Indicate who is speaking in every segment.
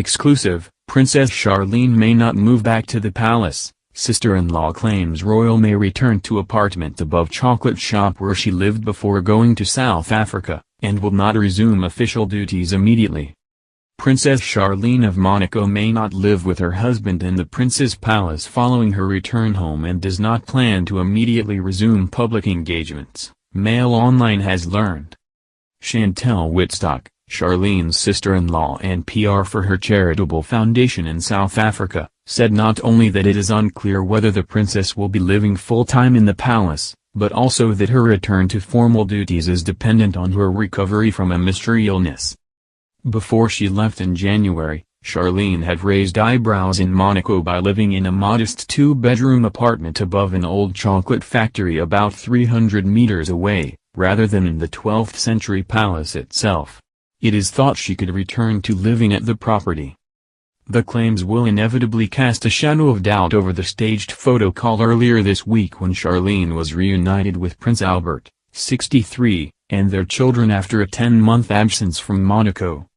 Speaker 1: Exclusive, Princess Charlene may not move back to the palace, sister-in-law claims royal may return to apartment above chocolate shop where she lived before going to South Africa, and will not resume official duties immediately. Princess Charlene of Monaco may not live with her husband in the Prince's Palace following her return home and does not plan to immediately resume public engagements, Mail Online has learned. Chantal Wittstock, Charlene's sister-in-law and PR for her charitable foundation in South Africa, said not only that it is unclear whether the princess will be living full-time in the palace, but also that her return to formal duties is dependent on her recovery from a mystery illness. Before she left in January, Charlene had raised eyebrows in Monaco by living in a modest two-bedroom apartment above an old chocolate factory about 300 meters away, rather than in the 12th-century palace itself. It is thought she could return to living at the property. The claims will inevitably cast a shadow of doubt over the staged photo call earlier this week when Charlene was reunited with Prince Albert, 63, and their children after a 10-month absence from Monaco.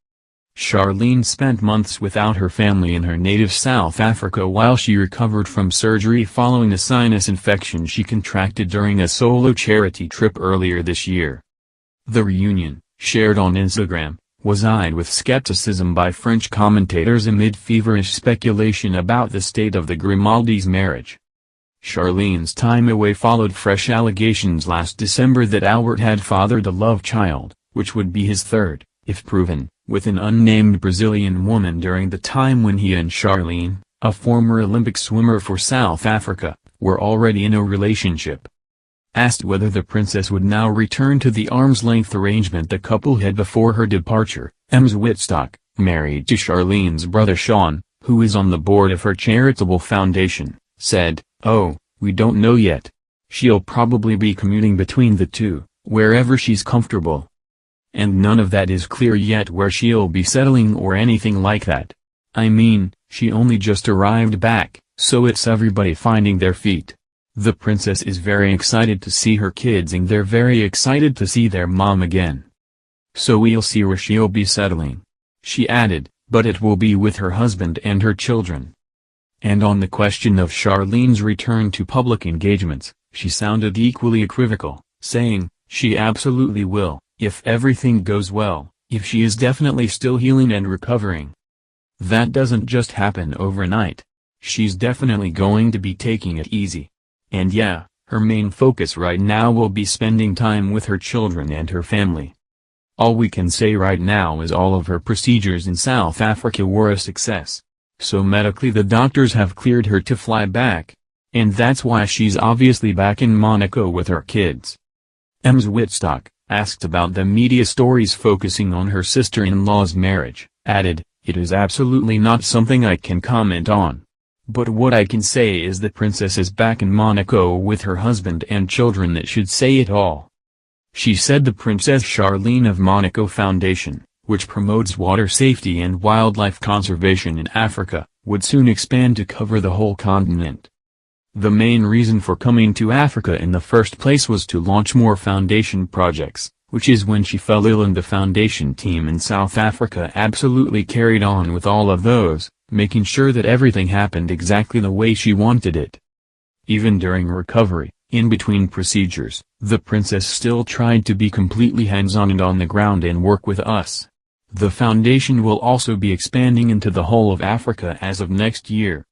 Speaker 1: Charlene spent months without her family in her native South Africa while she recovered from surgery following a sinus infection she contracted during a solo charity trip earlier this year. The reunion, shared on Instagram, was eyed with skepticism by French commentators amid feverish speculation about the state of the Grimaldis' marriage. Charlene's time away followed fresh allegations last December that Albert had fathered a love child, which would be his third, if proven, with an unnamed Brazilian woman during the time when he and Charlene, a former Olympic swimmer for South Africa, were already in a relationship. Asked whether the princess would now return to the arm's-length arrangement the couple had before her departure, Ms. Wittstock, married to Charlene's brother Sean, who is on the board of her charitable foundation, said, "Oh, we don't know yet. She'll probably be commuting between the two, wherever she's comfortable. And none of that is clear yet where she'll be settling or anything like that. I mean, she only just arrived back, so it's everybody finding their feet. The princess is very excited to see her kids and they're very excited to see their mom again. So we'll see where she'll be settling." She added, "But it will be with her husband and her children." And on the question of Charlene's return to public engagements, she sounded equally equivocal, saying, "She absolutely will, if everything goes well, if she is definitely still healing and recovering. That doesn't just happen overnight. She's definitely going to be taking it easy. And yeah, her main focus right now will be spending time with her children and her family. All we can say right now is all of her procedures in South Africa were a success. So medically the doctors have cleared her to fly back. And that's why she's obviously back in Monaco with her kids." Ms. Wittstock, asked about the media stories focusing on her sister-in-law's marriage, added, "It is absolutely not something I can comment on. But what I can say is the princess is back in Monaco with her husband and children. That should say it all." She said the Princess Charlene of Monaco Foundation, which promotes water safety and wildlife conservation in Africa, would soon expand to cover the whole continent. The main reason for coming to Africa in the first place was to launch more foundation projects, which is when she fell ill, and the foundation team in South Africa absolutely carried on with all of those, making sure that everything happened exactly the way she wanted it. Even during recovery, in between procedures, the princess still tried to be completely hands-on and on the ground and work with us. The foundation will also be expanding into the whole of Africa as of next year.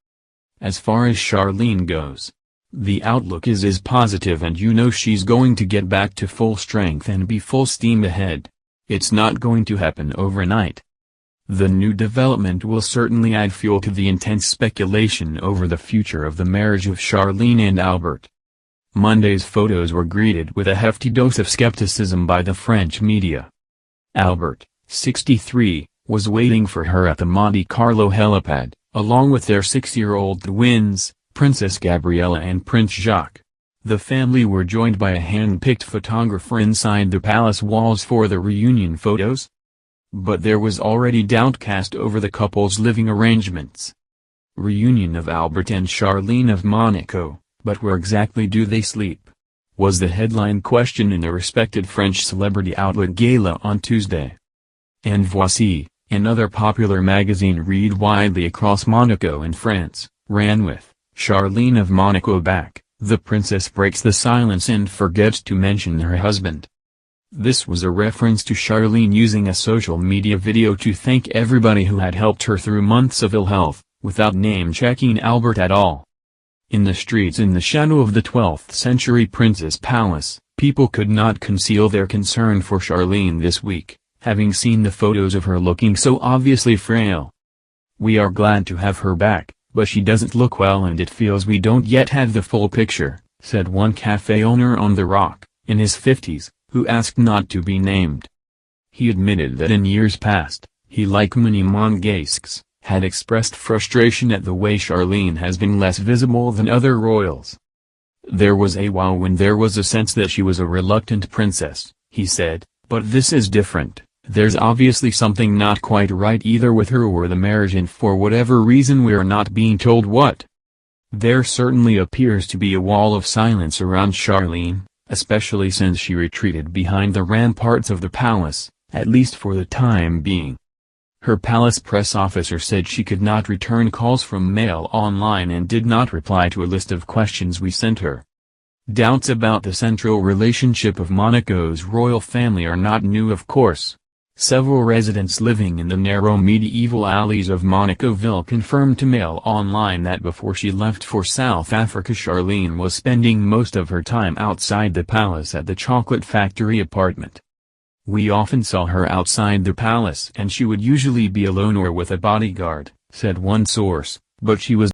Speaker 1: As far as Charlene goes, the outlook is positive, and she's going to get back to full strength and be full steam ahead. It's not going to happen overnight. The new development will certainly add fuel to the intense speculation over the future of the marriage of Charlene and Albert. Monday's photos were greeted with a hefty dose of skepticism by the French media. Albert, 63, was waiting for her at the Monte Carlo helipad, along with their 6-year-old twins, Princess Gabriella and Prince Jacques. The family were joined by a hand-picked photographer inside the palace walls for the reunion photos. But there was already doubt cast over the couple's living arrangements. Reunion of Albert and Charlene of Monaco, but where exactly do they sleep? Was the headline question in a respected French celebrity outlet Gala on Tuesday. And voici, Another popular magazine read widely across Monaco and France, ran with, "Charlene of Monaco back, the princess breaks the silence and forgets to mention her husband." This was a reference to Charlene using a social media video to thank everybody who had helped her through months of ill health, without name-checking Albert at all. In the streets in the shadow of the 12th century Princess Palace, people could not conceal their concern for Charlene this week, having seen the photos of her looking so obviously frail. "We are glad to have her back, but she doesn't look well and it feels we don't yet have the full picture," said one cafe owner on the Rock, in his 50s, who asked not to be named. He admitted that in years past, he like many Monégasques, had expressed frustration at the way Charlene has been less visible than other royals. "There was a while when there was a sense that she was a reluctant princess," he said, "but this is different. There's obviously something not quite right either with her or the marriage, and for whatever reason we're not being told what. There certainly appears to be a wall of silence around Charlene, especially since she retreated behind the ramparts of the palace, at least for the time being." Her palace press officer said she could not return calls from Mail Online and did not reply to a list of questions we sent her. Doubts about the central relationship of Monaco's royal family are not new, of course. Several residents living in the narrow medieval alleys of Monacoville confirmed to Mail Online that before she left for South Africa, Charlene was spending most of her time outside the palace at the Chocolate Factory apartment. "We often saw her outside the palace and she would usually be alone or with a bodyguard," said one source, "but she was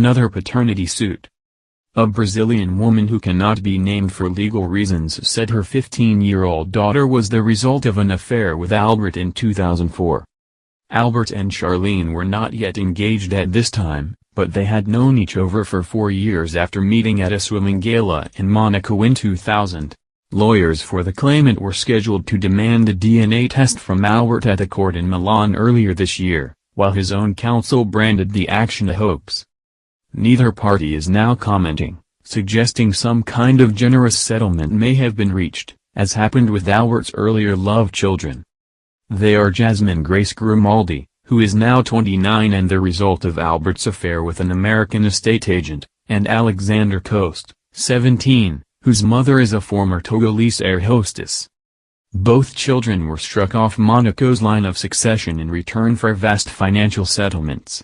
Speaker 1: another paternity suit. A Brazilian woman who cannot be named for legal reasons said her 15-year-old daughter was the result of an affair with Albert in 2004. Albert and Charlene were not yet engaged at this time, but they had known each other for 4 years after meeting at a swimming gala in Monaco in 2000. Lawyers for the claimant were scheduled to demand a DNA test from Albert at a court in Milan earlier this year, while his own counsel branded the action a hoax. Neither party is now commenting, suggesting some kind of generous settlement may have been reached, as happened with Albert's earlier love children. They are Jasmine Grace Grimaldi, who is now 29 and the result of Albert's affair with an American estate agent, and Alexander Coast, 17, whose mother is a former Togolese air hostess. Both children were struck off Monaco's line of succession in return for vast financial settlements.